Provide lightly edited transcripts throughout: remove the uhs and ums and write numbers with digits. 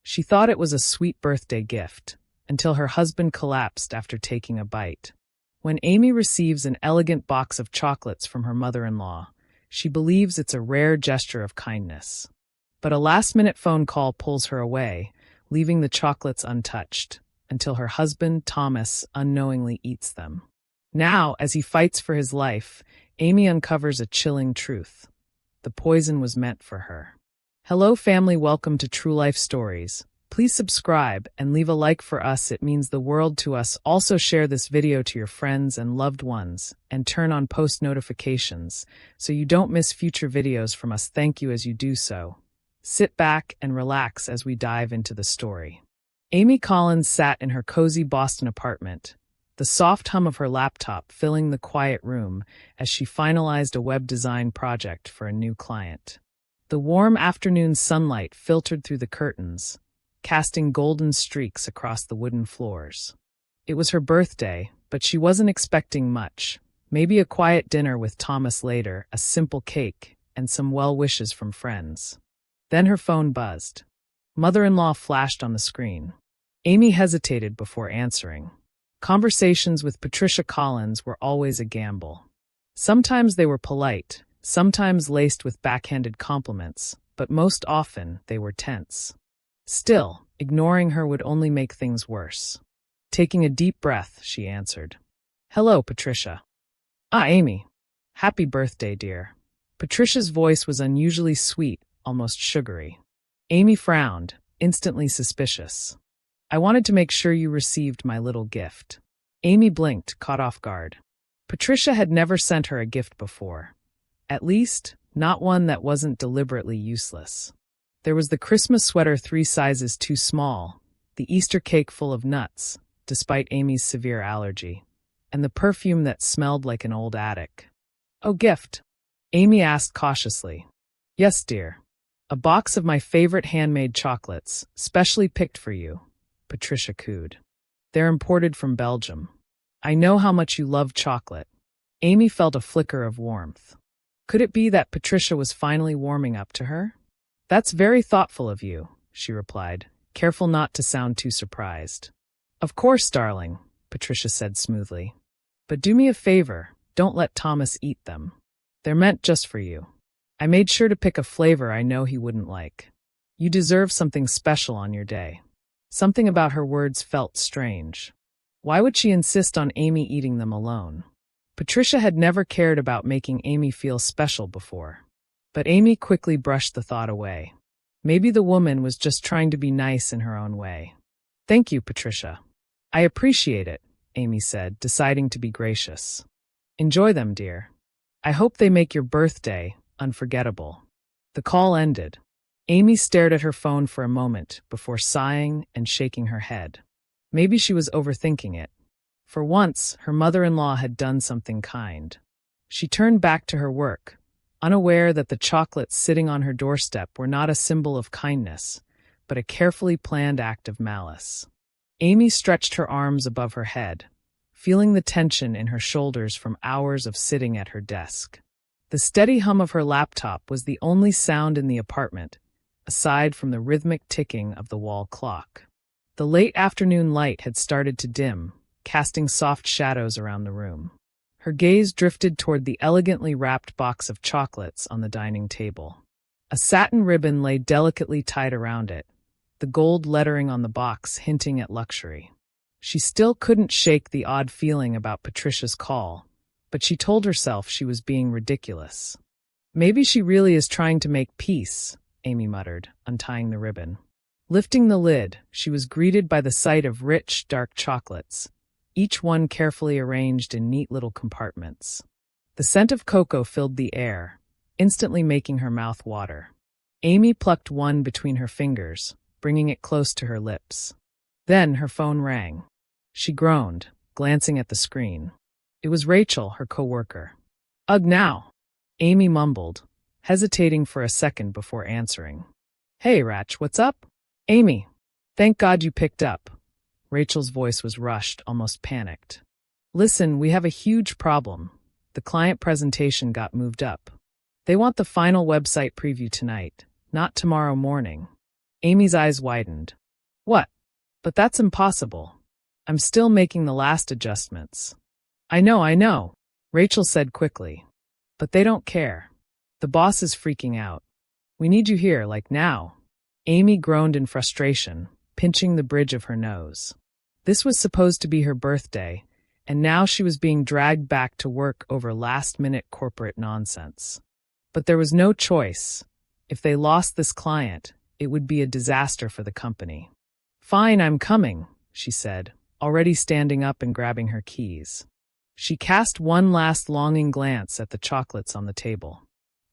She thought it was a sweet birthday gift, until her husband collapsed after taking a bite. When Amy receives an elegant box of chocolates from her mother-in-law, she believes it's a rare gesture of kindness. But a last-minute phone call pulls her away, leaving the chocolates untouched, until her husband, Thomas, unknowingly eats them. Now, as he fights for his life, Amy uncovers a chilling truth. The poison was meant for her. Hello family, welcome to True Life Stories. Please subscribe and leave a like for us, it means the world to us. Also share this video to your friends and loved ones, and turn on post notifications so you don't miss future videos from us. Thank you as you do so. Sit back and relax as we dive into the story. Amy Collins sat in her cozy Boston apartment, the soft hum of her laptop filling the quiet room as she finalized a web design project for a new client. The warm afternoon sunlight filtered through the curtains, casting golden streaks across the wooden floors. It was her birthday, but she wasn't expecting much. Maybe a quiet dinner with Thomas later, a simple cake, and some well wishes from friends. Then her phone buzzed. Mother-in-law flashed on the screen. Amy hesitated before answering. Conversations with Patricia Collins were always a gamble. Sometimes they were polite, sometimes laced with backhanded compliments, but most often they were tense. Still, ignoring her would only make things worse. Taking a deep breath, she answered. Hello, Patricia. Amy. Happy birthday, dear. Patricia's voice was unusually sweet, almost sugary. Amy frowned, instantly suspicious. I wanted to make sure you received my little gift. Amy blinked, caught off guard. Patricia had never sent her a gift before. At least, not one that wasn't deliberately useless. There was the Christmas sweater 3 sizes too small, the Easter cake full of nuts, despite Amy's severe allergy, and the perfume that smelled like an old attic. Oh, gift? Amy asked cautiously. Yes, dear. A box of my favorite handmade chocolates, specially picked for you, Patricia cooed. They're imported from Belgium. I know how much you love chocolate. Amy felt a flicker of warmth. Could it be that Patricia was finally warming up to her? That's very thoughtful of you, she replied, careful not to sound too surprised. Of course, darling, Patricia said smoothly. But do me a favor, don't let Thomas eat them. They're meant just for you. I made sure to pick a flavor I know he wouldn't like. You deserve something special on your day. Something about her words felt strange. Why would she insist on Amy eating them alone? Patricia had never cared about making Amy feel special before. But Amy quickly brushed the thought away. Maybe the woman was just trying to be nice in her own way. Thank you, Patricia. I appreciate it, Amy said, deciding to be gracious. Enjoy them, dear. I hope they make your birthday unforgettable. The call ended. Amy stared at her phone for a moment before sighing and shaking her head. Maybe she was overthinking it. For once, her mother-in-law had done something kind. She turned back to her work, unaware that the chocolates sitting on her doorstep were not a symbol of kindness, but a carefully planned act of malice. Amy stretched her arms above her head, feeling the tension in her shoulders from hours of sitting at her desk. The steady hum of her laptop was the only sound in the apartment, aside from the rhythmic ticking of the wall clock. The late afternoon light had started to dim, casting soft shadows around the room. Her gaze drifted toward the elegantly wrapped box of chocolates on the dining table. A satin ribbon lay delicately tied around it, the gold lettering on the box hinting at luxury. She still couldn't shake the odd feeling about Patricia's call, but she told herself she was being ridiculous. Maybe she really is trying to make peace, Amy muttered, untying the ribbon. Lifting the lid, she was greeted by the sight of rich, dark chocolates, each one carefully arranged in neat little compartments. The scent of cocoa filled the air, instantly making her mouth water. Amy plucked one between her fingers, bringing it close to her lips. Then her phone rang. She groaned, glancing at the screen. It was Rachel, her coworker. Ugh, now, Amy mumbled, hesitating for a second before answering. Hey, Rach, what's up? Amy, thank God you picked up. Rachel's voice was rushed, almost panicked. Listen, we have a huge problem. The client presentation got moved up. They want the final website preview tonight, not tomorrow morning. Amy's eyes widened. What? But that's impossible. I'm still making the last adjustments. I know, Rachel said quickly. But they don't care. The boss is freaking out. We need you here, like now. Amy groaned in frustration, pinching the bridge of her nose. This was supposed to be her birthday, and now she was being dragged back to work over last-minute corporate nonsense. But there was no choice. If they lost this client, it would be a disaster for the company. Fine, I'm coming, she said, already standing up and grabbing her keys. She cast one last longing glance at the chocolates on the table.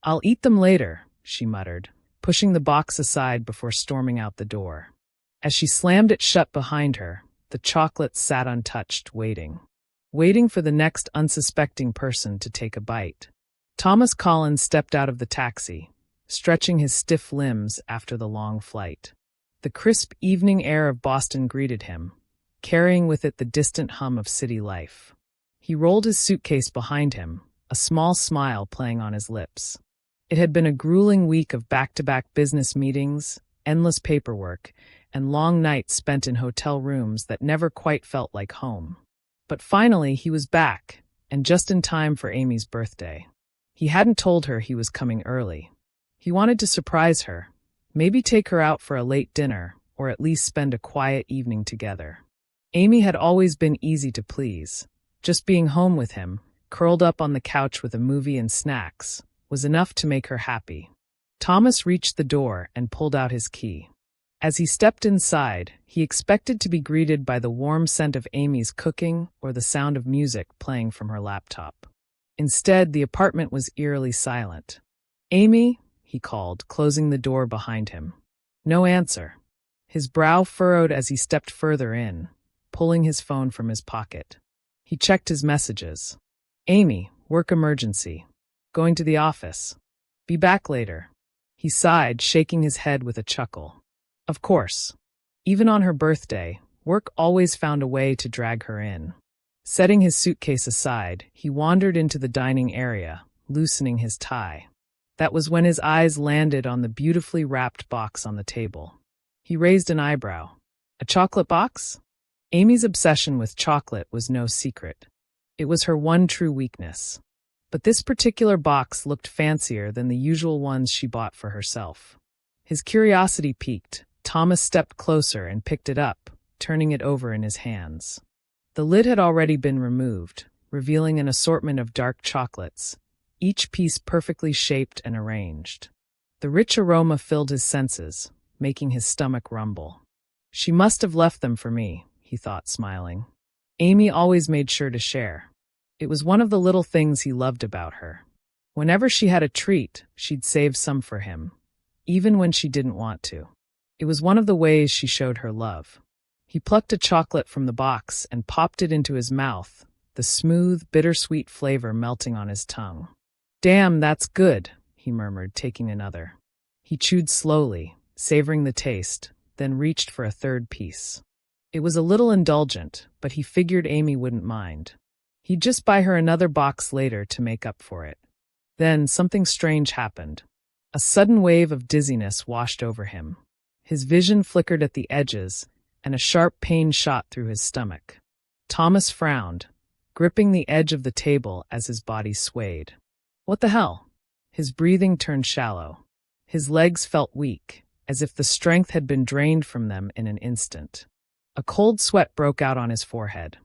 I'll eat them later, she muttered, pushing the box aside before storming out the door. As she slammed it shut behind her, the chocolates sat untouched, waiting for the next unsuspecting person to take a bite. Thomas Collins stepped out of the taxi, stretching his stiff limbs after the long flight. The crisp evening air of Boston greeted him, carrying with it the distant hum of city life. He rolled his suitcase behind him, a small smile playing on his lips. It had been a grueling week of back-to-back business meetings, endless paperwork, and long nights spent in hotel rooms that never quite felt like home. But finally he was back, and just in time for Amy's birthday. He hadn't told her he was coming early. He wanted to surprise her, maybe take her out for a late dinner, or at least spend a quiet evening together. Amy had always been easy to please. Just being home with him, curled up on the couch with a movie and snacks, was enough to make her happy. Thomas reached the door and pulled out his key. As he stepped inside, he expected to be greeted by the warm scent of Amy's cooking or the sound of music playing from her laptop. Instead, the apartment was eerily silent. Amy, he called, closing the door behind him. No answer. His brow furrowed as he stepped further in, pulling his phone from his pocket. He checked his messages. Amy, work emergency. Going to the office. Be back later. He sighed, shaking his head with a chuckle. Of course. Even on her birthday, work always found a way to drag her in. Setting his suitcase aside, he wandered into the dining area, loosening his tie. That was when his eyes landed on the beautifully wrapped box on the table. He raised an eyebrow. A chocolate box? Amy's obsession with chocolate was no secret. It was her one true weakness. But this particular box looked fancier than the usual ones she bought for herself. His curiosity piqued. Thomas stepped closer and picked it up, turning it over in his hands. The lid had already been removed, revealing an assortment of dark chocolates, each piece perfectly shaped and arranged. The rich aroma filled his senses, making his stomach rumble. She must have left them for me, he thought, smiling. Amy always made sure to share. It was one of the little things he loved about her. Whenever she had a treat, she'd save some for him, even when she didn't want to. It was one of the ways she showed her love. He plucked a chocolate from the box and popped it into his mouth, the smooth, bittersweet flavor melting on his tongue. Damn, that's good, he murmured, taking another. He chewed slowly, savoring the taste, then reached for a third piece. It was a little indulgent, but he figured Amy wouldn't mind. He'd just buy her another box later to make up for it. Then something strange happened. A sudden wave of dizziness washed over him. His vision flickered at the edges, and a sharp pain shot through his stomach. Thomas frowned, gripping the edge of the table as his body swayed. What the hell? His breathing turned shallow. His legs felt weak, as if the strength had been drained from them in an instant. A cold sweat broke out on his forehead.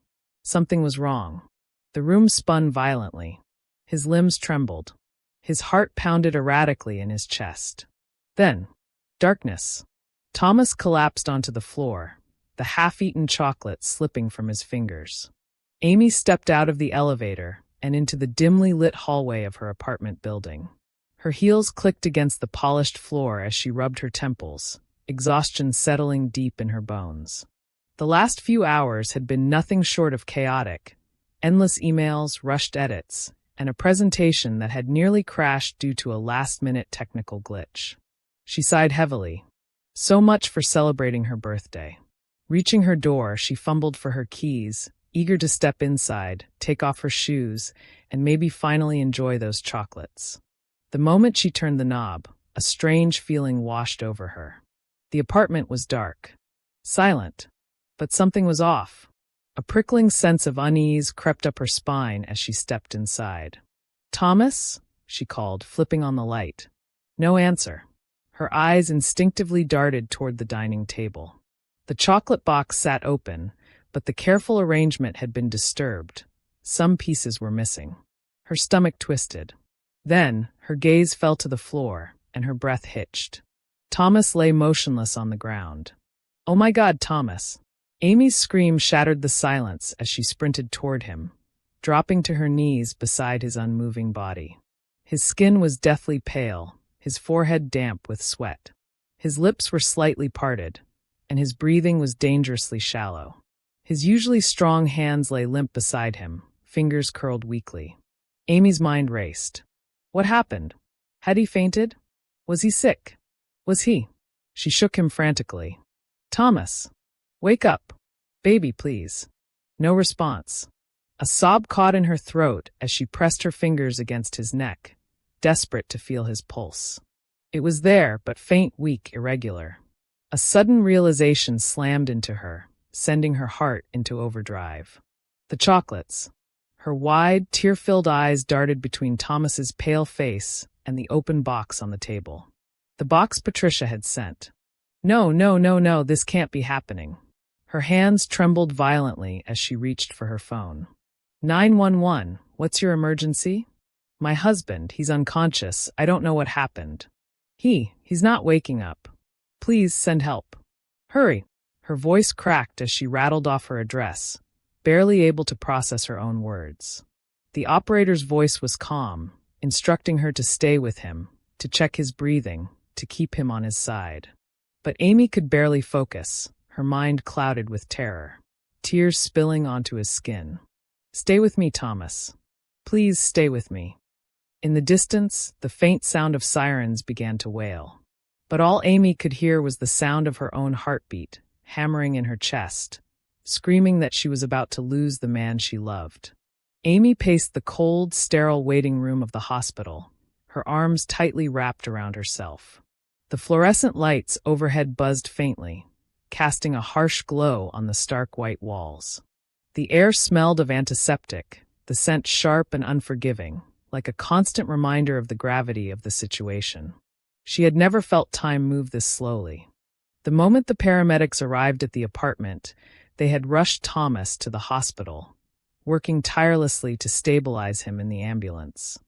Something was wrong. The room spun violently. His limbs trembled. His heart pounded erratically in his chest. Then, darkness. Thomas collapsed onto the floor, the half-eaten chocolate slipping from his fingers. Amy stepped out of the elevator and into the dimly lit hallway of her apartment building. Her heels clicked against the polished floor as she rubbed her temples, exhaustion settling deep in her bones. The last few hours had been nothing short of chaotic. Endless emails, rushed edits, and a presentation that had nearly crashed due to a last-minute technical glitch. She sighed heavily. So much for celebrating her birthday. Reaching her door, she fumbled for her keys, eager to step inside, take off her shoes, and maybe finally enjoy those chocolates. The moment she turned the knob, a strange feeling washed over her. The apartment was dark, silent, but something was off. A prickling sense of unease crept up her spine as she stepped inside. "Thomas?" she called, flipping on the light. No answer. Her eyes instinctively darted toward the dining table. The chocolate box sat open, but the careful arrangement had been disturbed. Some pieces were missing. Her stomach twisted. Then, her gaze fell to the floor, and her breath hitched. Thomas lay motionless on the ground. "Oh my God, Thomas!" Amy's scream shattered the silence as she sprinted toward him, dropping to her knees beside his unmoving body. His skin was deathly pale, his forehead damp with sweat. His lips were slightly parted, and his breathing was dangerously shallow. His usually strong hands lay limp beside him, fingers curled weakly. Amy's mind raced. What happened? Had he fainted? Was he sick? Was he? She shook him frantically. "Thomas! Wake up! Baby, please." No response. A sob caught in her throat as she pressed her fingers against his neck, desperate to feel his pulse. It was there, but faint, weak, irregular. A sudden realization slammed into her, sending her heart into overdrive. The chocolates. Her wide, tear-filled eyes darted between Thomas's pale face and the open box on the table. The box Patricia had sent. No, no, no, no, this can't be happening. Her hands trembled violently as she reached for her phone. 911, what's your emergency? My husband, he's unconscious. I don't know what happened. He's not waking up. Please send help. Hurry. Her voice cracked as she rattled off her address, barely able to process her own words. The operator's voice was calm, instructing her to stay with him, to check his breathing, to keep him on his side. But Amy could barely focus, her mind clouded with terror, tears spilling onto his skin. Stay with me, Thomas. Please stay with me. In the distance, the faint sound of sirens began to wail. But all Amy could hear was the sound of her own heartbeat, hammering in her chest, screaming that she was about to lose the man she loved. Amy paced the cold, sterile waiting room of the hospital, her arms tightly wrapped around herself. The fluorescent lights overhead buzzed faintly, casting a harsh glow on the stark white walls. The air smelled of antiseptic, the scent sharp and unforgiving, like a constant reminder of the gravity of the situation. She had never felt time move this slowly. The moment the paramedics arrived at the apartment, they had rushed Thomas to the hospital, working tirelessly to stabilize him in the ambulance.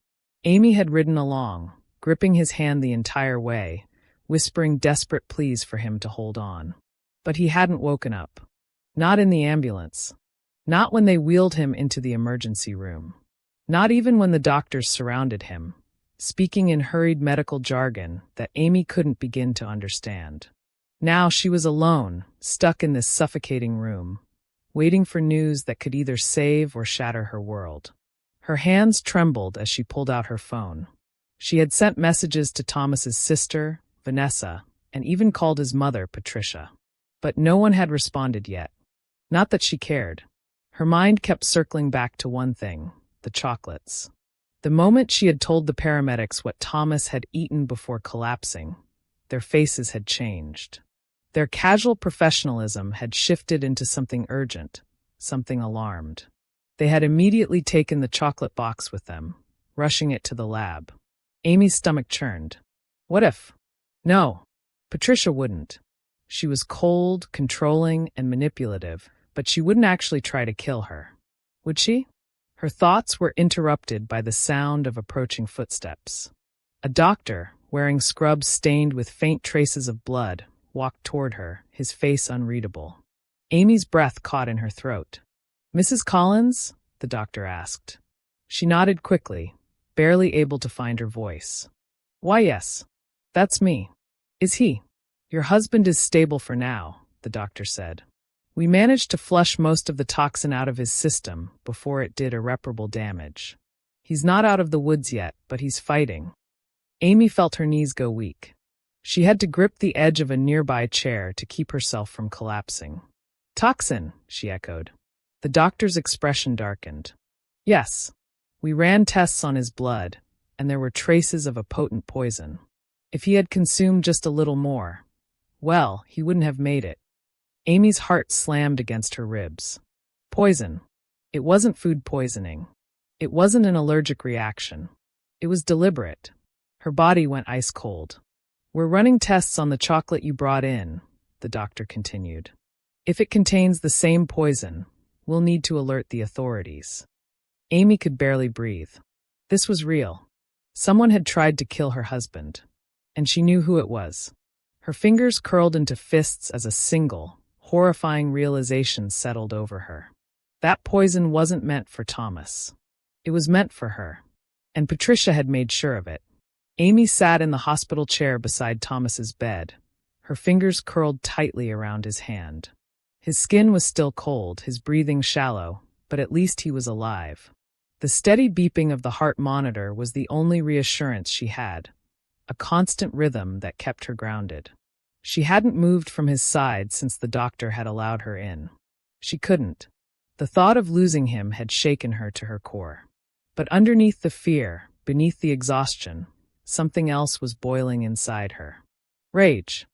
Amy had ridden along, gripping his hand the entire way, whispering desperate pleas for him to hold on. But he hadn't woken up. Not in the ambulance. Not when they wheeled him into the emergency room. Not even when the doctors surrounded him, speaking in hurried medical jargon that Amy couldn't begin to understand. Now she was alone, stuck in this suffocating room, waiting for news that could either save or shatter her world. Her hands trembled as she pulled out her phone. She had sent messages to Thomas's sister, Vanessa, and even called his mother, Patricia. But no one had responded yet. Not that she cared. Her mind kept circling back to one thing, the chocolates. The moment she had told the paramedics what Thomas had eaten before collapsing, their faces had changed. Their casual professionalism had shifted into something urgent, something alarmed. They had immediately taken the chocolate box with them, rushing it to the lab. Amy's stomach churned. What if? No, Patricia wouldn't. She was cold, controlling, and manipulative, but she wouldn't actually try to kill her. Would she? Her thoughts were interrupted by the sound of approaching footsteps. A doctor, wearing scrubs stained with faint traces of blood, walked toward her, his face unreadable. Amy's breath caught in her throat. "Mrs. Collins?" the doctor asked. She nodded quickly, barely able to find her voice. "Why, yes. That's me. Is he?" "Your husband is stable for now," the doctor said. "We managed to flush most of the toxin out of his system before it did irreparable damage. He's not out of the woods yet, but he's fighting." Amy felt her knees go weak. She had to grip the edge of a nearby chair to keep herself from collapsing. "Toxin," she echoed. The doctor's expression darkened. "Yes. We ran tests on his blood, and there were traces of a potent poison. If he had consumed just a little more, well, he wouldn't have made it. Amy's heart slammed against her ribs. Poison. It wasn't food poisoning. It wasn't an allergic reaction. It was deliberate. Her body went ice cold. We're running tests on the chocolate you brought in, the doctor continued. If it contains the same poison, we'll need to alert the authorities. Amy could barely breathe. This was real. Someone had tried to kill her husband, and she knew who it was. Her fingers curled into fists as a single, horrifying realization settled over her. That poison wasn't meant for Thomas. It was meant for her, and Patricia had made sure of it. Amy sat in the hospital chair beside Thomas's bed, her fingers curled tightly around his hand. His skin was still cold, his breathing shallow, but at least he was alive. The steady beeping of the heart monitor was the only reassurance she had, a constant rhythm that kept her grounded. She hadn't moved from his side since the doctor had allowed her in. She couldn't. The thought of losing him had shaken her to her core. But underneath the fear, beneath the exhaustion, something else was boiling inside her. Rage.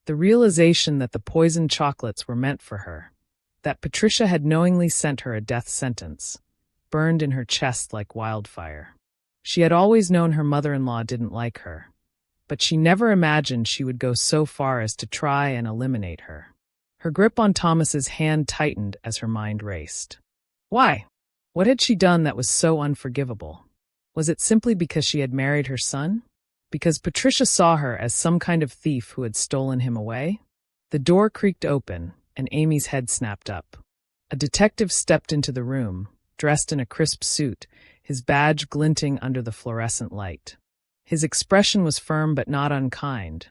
The realization that the poisoned chocolates were meant for her, that Patricia had knowingly sent her a death sentence, burned in her chest like wildfire. She had always known her mother-in-law didn't like her, but she never imagined she would go so far as to try and eliminate her. Her grip on Thomas's hand tightened as her mind raced. Why? What had she done that was so unforgivable? Was it simply because she had married her son? Because Patricia saw her as some kind of thief who had stolen him away? The door creaked open, and Amy's head snapped up. A detective stepped into the room, dressed in a crisp suit, his badge glinting under the fluorescent light. His expression was firm but not unkind,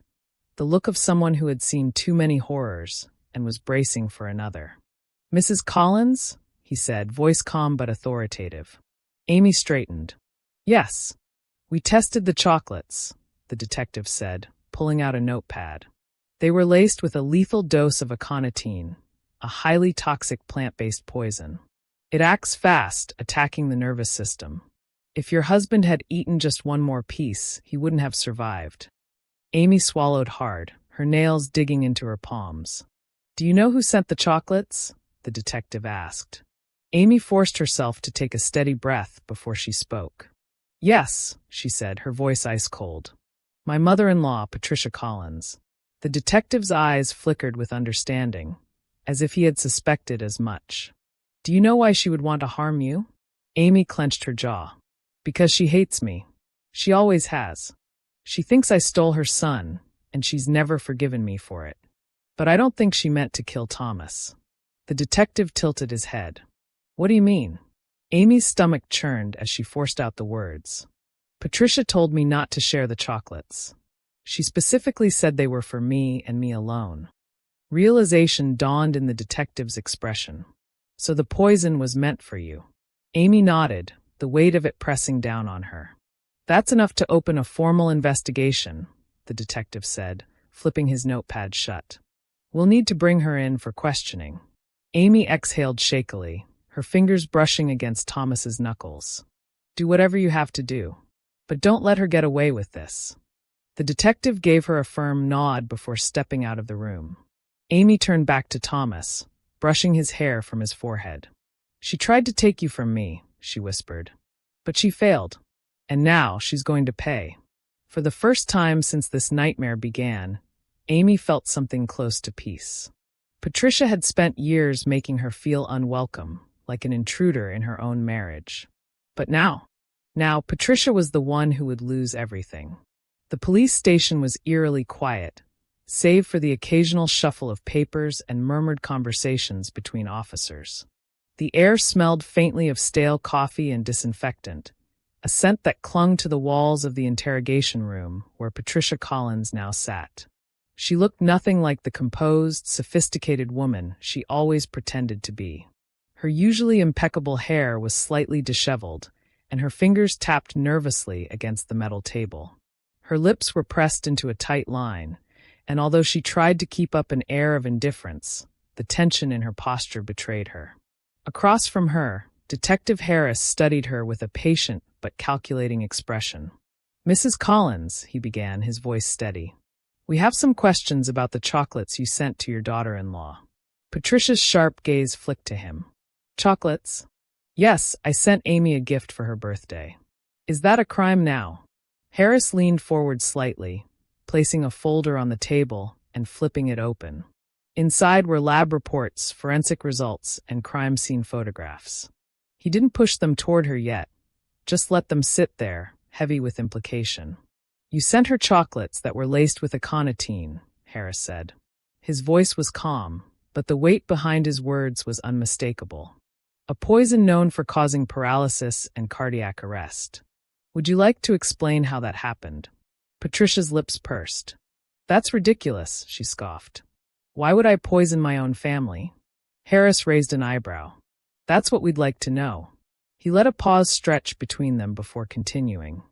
the look of someone who had seen too many horrors and was bracing for another. "Mrs. Collins?" he said, voice calm but authoritative. Amy straightened. "Yes. We tested the chocolates," the detective said, pulling out a notepad. They were laced with a lethal dose of aconitine, a highly toxic plant-based poison. It acts fast, attacking the nervous system. If your husband had eaten just one more piece, he wouldn't have survived. Amy swallowed hard, her nails digging into her palms. "Do you know who sent the chocolates?" the detective asked. Amy forced herself to take a steady breath before she spoke. "Yes," she said, her voice ice-cold. "My mother-in-law, Patricia Collins." The detective's eyes flickered with understanding, as if he had suspected as much. "Do you know why she would want to harm you?" Amy clenched her jaw. "Because she hates me. She always has. She thinks I stole her son, and she's never forgiven me for it. But I don't think she meant to kill Thomas." The detective tilted his head. "What do you mean?" Amy's stomach churned as she forced out the words. "Patricia told me not to share the chocolates. She specifically said they were for me and me alone." Realization dawned in the detective's expression. "So the poison was meant for you." Amy nodded, the weight of it pressing down on her. "That's enough to open a formal investigation," the detective said, flipping his notepad shut. "We'll need to bring her in for questioning." Amy exhaled shakily, her fingers brushing against Thomas's knuckles. "Do whatever you have to do. But don't let her get away with this." The detective gave her a firm nod before stepping out of the room. Amy turned back to Thomas, brushing his hair from his forehead. "She tried to take you from me," she whispered. "But she failed. And now she's going to pay." For the first time since this nightmare began, Amy felt something close to peace. Patricia had spent years making her feel unwelcome, like an intruder in her own marriage. But now Patricia was the one who would lose everything. The police station was eerily quiet, save for the occasional shuffle of papers and murmured conversations between officers. The air smelled faintly of stale coffee and disinfectant, a scent that clung to the walls of the interrogation room where Patricia Collins now sat. She looked nothing like the composed, sophisticated woman she always pretended to be. Her usually impeccable hair was slightly disheveled, and her fingers tapped nervously against the metal table. Her lips were pressed into a tight line, and although she tried to keep up an air of indifference, the tension in her posture betrayed her. Across from her, Detective Harris studied her with a patient but calculating expression. "Mrs. Collins," he began, his voice steady. We have some questions about the chocolates you sent to your daughter-in-law. Patricia's sharp gaze flicked to him. Chocolates? Yes, I sent Amy a gift for her birthday. Is that a crime now? Harris leaned forward slightly, placing a folder on the table and flipping it open. Inside were lab reports, forensic results, and crime scene photographs. He didn't push them toward her yet, just let them sit there, heavy with implication. You sent her chocolates that were laced with aconitine, Harris said. His voice was calm, but the weight behind his words was unmistakable. A poison known for causing paralysis and cardiac arrest. Would you like to explain how that happened? Patricia's lips pursed. That's ridiculous, she scoffed. Why would I poison my own family? Harris raised an eyebrow. That's what we'd like to know. He let a pause stretch between them before continuing.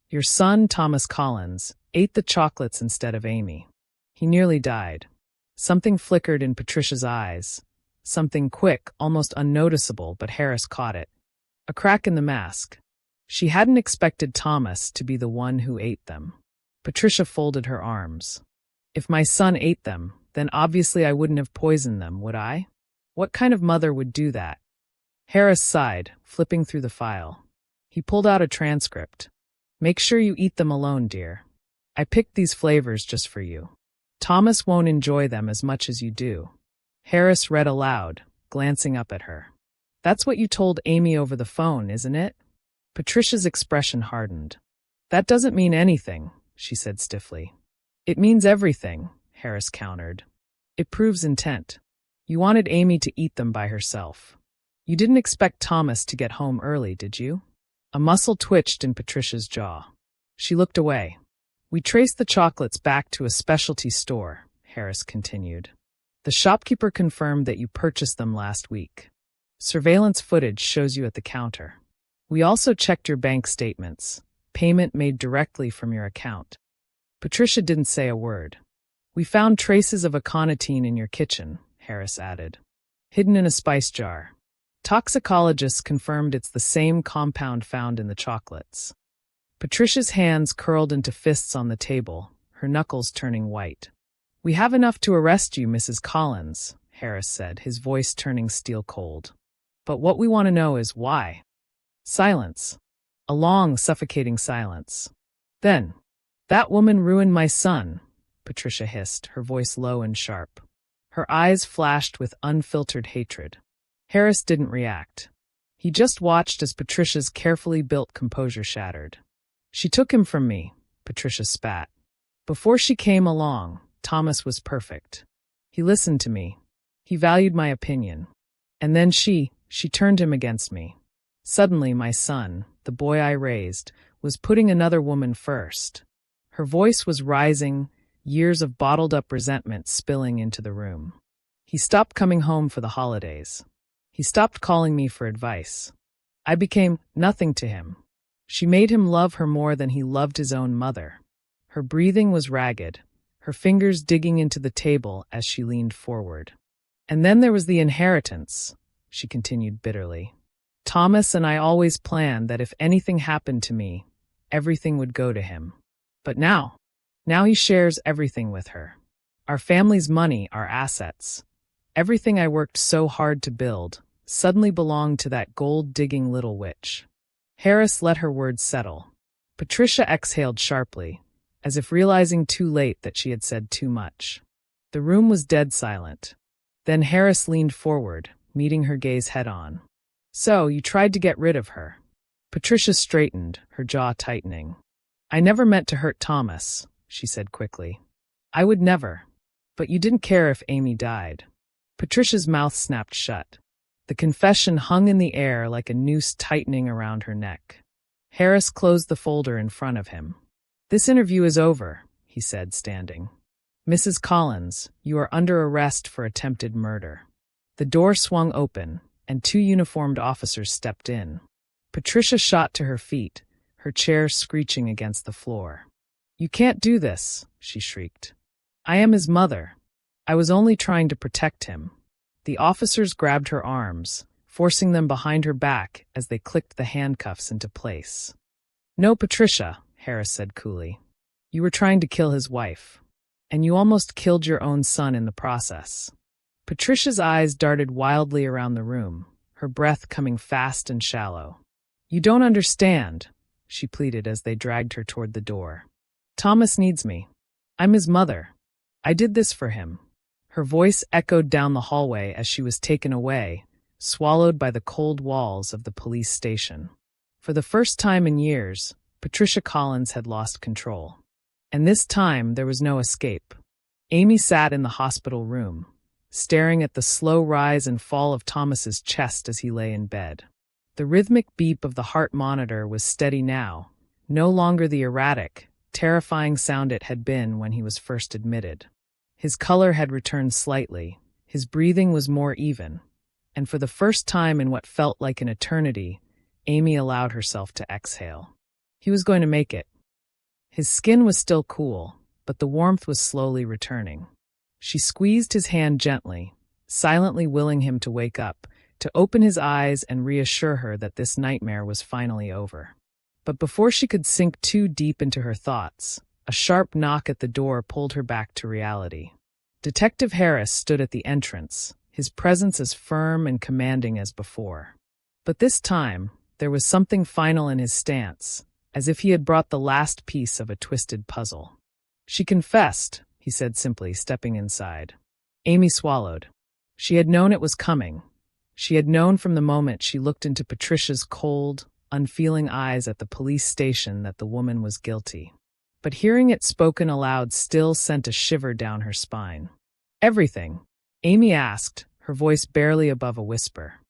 Your son, Thomas Collins, ate the chocolates instead of Amy. He nearly died. Something flickered in Patricia's eyes. Something quick, almost unnoticeable, but Harris caught it. A crack in the mask. She hadn't expected Thomas to be the one who ate them. Patricia folded her arms. If my son ate them, then obviously I wouldn't have poisoned them, would I? What kind of mother would do that? Harris sighed, flipping through the file. He pulled out a transcript. Make sure you eat them alone, dear. I picked these flavors just for you. Thomas won't enjoy them as much as you do. Harris read aloud, glancing up at her. That's what you told Amy over the phone, isn't it? Patricia's expression hardened. That doesn't mean anything, she said stiffly. It means everything, Harris countered. It proves intent. You wanted Amy to eat them by herself. You didn't expect Thomas to get home early, did you? A muscle twitched in Patricia's jaw. She looked away. We traced the chocolates back to a specialty store, Harris continued. The shopkeeper confirmed that you purchased them last week. Surveillance footage shows you at the counter. We also checked your bank statements. Payment made directly from your account. Patricia didn't say a word. We found traces of aconitine in your kitchen, Harris added. Hidden in a spice jar. Toxicologists confirmed it's the same compound found in the chocolates. Patricia's hands curled into fists on the table, her knuckles turning white. We have enough to arrest you, Mrs. Collins, Harris said, his voice turning steel cold. But what we want to know is why. Silence. A long, suffocating silence. Then, that woman ruined my son, Patricia hissed, her voice low and sharp. Her eyes flashed with unfiltered hatred. Harris didn't react. He just watched as Patricia's carefully built composure shattered. She took him from me, Patricia spat. Before she came along, Thomas was perfect. He listened to me. He valued my opinion. And then she turned him against me. Suddenly my son, the boy I raised, was putting another woman first. Her voice was rising, years of bottled-up resentment spilling into the room. He stopped coming home for the holidays. He stopped calling me for advice. I became nothing to him. She made him love her more than he loved his own mother. Her breathing was ragged, her fingers digging into the table as she leaned forward. And then there was the inheritance, she continued bitterly. Thomas and I always planned that if anything happened to me, everything would go to him. But now he shares everything with her. Our family's money, our assets. Everything I worked so hard to build suddenly belonged to that gold-digging little witch. Harris let her words settle. Patricia exhaled sharply, as if realizing too late that she had said too much. The room was dead silent. Then Harris leaned forward, meeting her gaze head-on. So, you tried to get rid of her. Patricia straightened, her jaw tightening. I never meant to hurt Thomas, she said quickly. I would never. But you didn't care if Amy died. Patricia's mouth snapped shut. The confession hung in the air like a noose tightening around her neck. Harris closed the folder in front of him. This interview is over, he said, standing. Mrs. Collins, you are under arrest for attempted murder. The door swung open, and 2 uniformed officers stepped in. Patricia shot to her feet, her chair screeching against the floor. You can't do this, she shrieked. I am his mother. I was only trying to protect him. The officers grabbed her arms, forcing them behind her back as they clicked the handcuffs into place. No, Patricia, Harris said coolly. You were trying to kill his wife. And you almost killed your own son in the process. Patricia's eyes darted wildly around the room, her breath coming fast and shallow. You don't understand, she pleaded as they dragged her toward the door. Thomas needs me. I'm his mother. I did this for him. Her voice echoed down the hallway as she was taken away, swallowed by the cold walls of the police station. For the first time in years, Patricia Collins had lost control. And this time there was no escape. Amy sat in the hospital room, staring at the slow rise and fall of Thomas's chest as he lay in bed. The rhythmic beep of the heart monitor was steady now, no longer the erratic, terrifying sound it had been when he was first admitted. His color had returned slightly, his breathing was more even, and for the first time in what felt like an eternity, Amy allowed herself to exhale. He was going to make it. His skin was still cool, but the warmth was slowly returning. She squeezed his hand gently, silently willing him to wake up, to open his eyes and reassure her that this nightmare was finally over. But before she could sink too deep into her thoughts, a sharp knock at the door pulled her back to reality. Detective Harris stood at the entrance, his presence as firm and commanding as before. But this time, there was something final in his stance, as if he had brought the last piece of a twisted puzzle. She confessed, he said simply, stepping inside. Amy swallowed. She had known it was coming. She had known from the moment she looked into Patricia's cold, unfeeling eyes at the police station that the woman was guilty. But hearing it spoken aloud still sent a shiver down her spine. Everything? Amy asked, her voice barely above a whisper.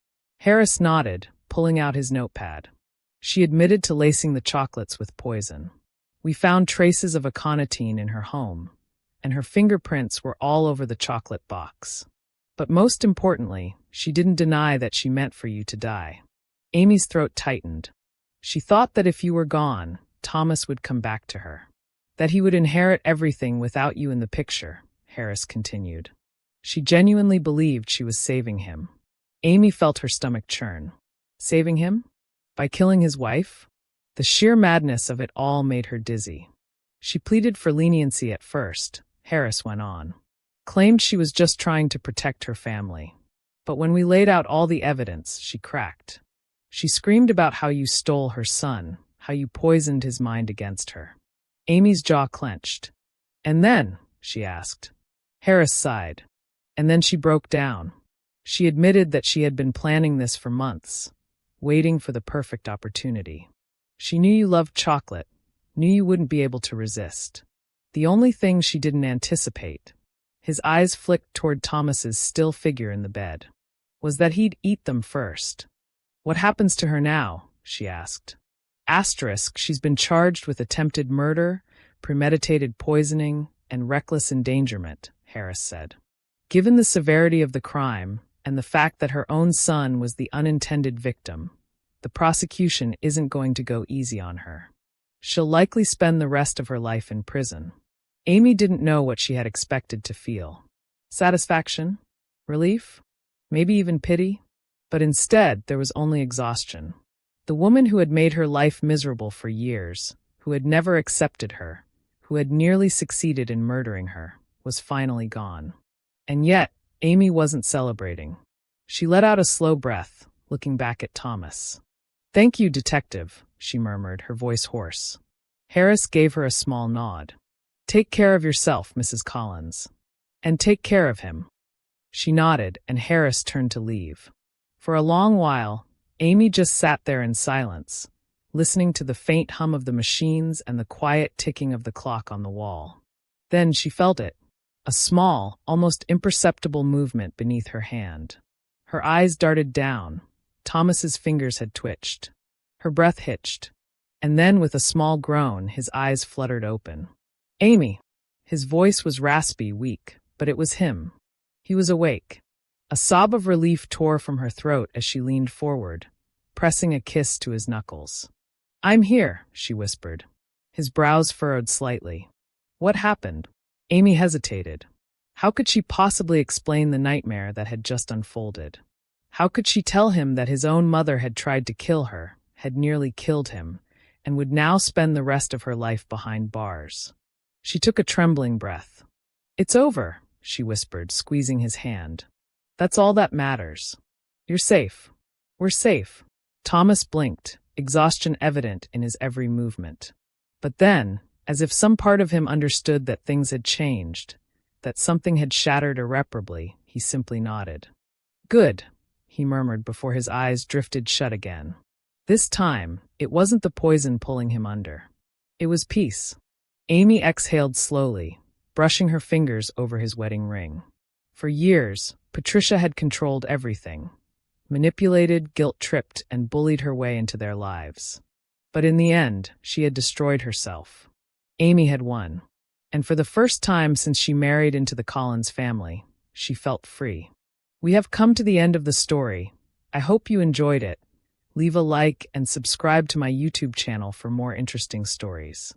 Harris nodded, pulling out his notepad. She admitted to lacing the chocolates with poison. We found traces of aconitine in her home, and her fingerprints were all over the chocolate box. But most importantly, she didn't deny that she meant for you to die. Amy's throat tightened. She thought that if you were gone, Thomas would come back to her. That he would inherit everything without you in the picture, Harris continued. She genuinely believed she was saving him. Amy felt her stomach churn. Saving him? By killing his wife? The sheer madness of it all made her dizzy. She pleaded for leniency at first, Harris went on. Claimed she was just trying to protect her family. But when we laid out all the evidence, she cracked. She screamed about how you stole her son, how you poisoned his mind against her. Amy's jaw clenched. And then, she asked. Harris sighed. And then she broke down. She admitted that she had been planning this for months, waiting for the perfect opportunity. She knew you loved chocolate, knew you wouldn't be able to resist. The only thing she didn't anticipate, his eyes flicked toward Thomas's still figure in the bed, was that he'd eat them first. What happens to her now? She asked. Asterisk, she's been charged with attempted murder, premeditated poisoning, and reckless endangerment, Harris said. Given the severity of the crime, and the fact that her own son was the unintended victim, the prosecution isn't going to go easy on her. She'll likely spend the rest of her life in prison. Amy didn't know what she had expected to feel. Satisfaction? Relief? Maybe even pity? But instead, there was only exhaustion. The woman who had made her life miserable for years, who had never accepted her, who had nearly succeeded in murdering her, was finally gone. And yet, Amy wasn't celebrating. She let out a slow breath, looking back at Thomas. Thank you, detective, she murmured, her voice hoarse. Harris gave her a small nod. Take care of yourself, Mrs. Collins. And take care of him. She nodded, and Harris turned to leave. For a long while, Amy just sat there in silence, listening to the faint hum of the machines and the quiet ticking of the clock on the wall. Then she felt it. A small, almost imperceptible movement beneath her hand. Her eyes darted down. Thomas's fingers had twitched. Her breath hitched. And then, with a small groan, his eyes fluttered open. Amy! His voice was raspy, weak, but it was him. He was awake. A sob of relief tore from her throat as she leaned forward, pressing a kiss to his knuckles. I'm here, she whispered. His brows furrowed slightly. What happened? Amy hesitated. How could she possibly explain the nightmare that had just unfolded? How could she tell him that his own mother had tried to kill her, had nearly killed him, and would now spend the rest of her life behind bars? She took a trembling breath. It's over, she whispered, squeezing his hand. That's all that matters. You're safe. We're safe. Thomas blinked, exhaustion evident in his every movement. But then, as if some part of him understood that things had changed, that something had shattered irreparably, he simply nodded. Good, he murmured before his eyes drifted shut again. This time, it wasn't the poison pulling him under. It was peace. Amy exhaled slowly, brushing her fingers over his wedding ring. For years, Patricia had controlled everything, manipulated, guilt-tripped, and bullied her way into their lives. But in the end, she had destroyed herself. Amy had won. And for the first time since she married into the Collins family, she felt free. We have come to the end of the story. I hope you enjoyed it. Leave a like and subscribe to my YouTube channel for more interesting stories.